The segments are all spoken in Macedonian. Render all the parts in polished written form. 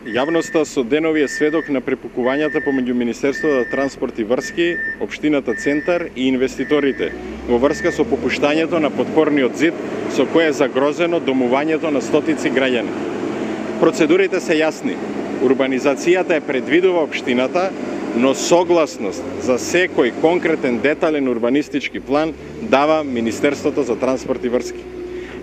Јавноста со денови е сведок на препукувањата помеѓу Министерството за транспорт и врски, Општината Центар и инвеститорите во врска со попуштањето на подпорниот зид со кое е загрозено домувањето на стотици граѓани. Процедурите се јасни. Урбанизацијата е предвидува Општината, но согласност за секој конкретен детален урбанистички план дава Министерството за транспорт и врски.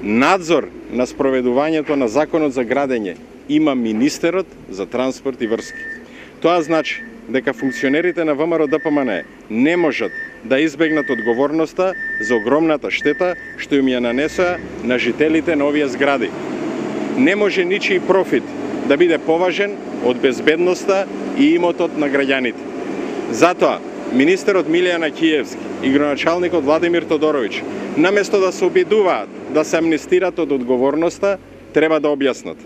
Надзор на спроведувањето на Законот за градење има Министерот за транспорт и врски. Тоа значи дека функционерите на ВМРО-ДПМНЕ не можат да избегнат одговорноста за огромната штета што им ја нанесоа на жителите на овие згради. Не може ничиј профит да биде поважен од безбедноста и имотот на граѓаните. Затоа, министерот Милијана Киевски и градоначалникот Владимир Тодороvić, наместо да се обидуваат да се амнестират од одговорноста, треба да објаснат.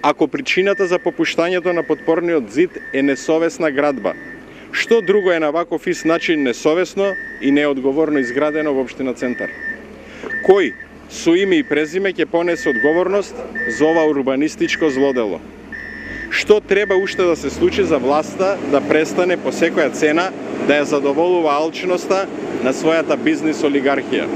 Ако причината за попуштањето на подпорниот зид е несовесна градба, што друго е на ваков ист начин несовесно и неодговорно изградено во Општина Центар? Кој со име и презиме ќе понесе одговорност за ова урбанистичко злодело? Што треба уште да се случи за власта да престане по секоја цена да ја задоволува алчноста на својата бизнис олигархија?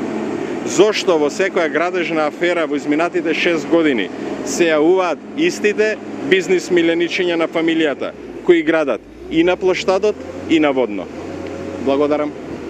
Зошто во секоја градежна афера во изминатите 6 години се јавуваат истите бизнис миленичиња на фамилијата, кои градат и на плоштадот и на водно? Благодарам.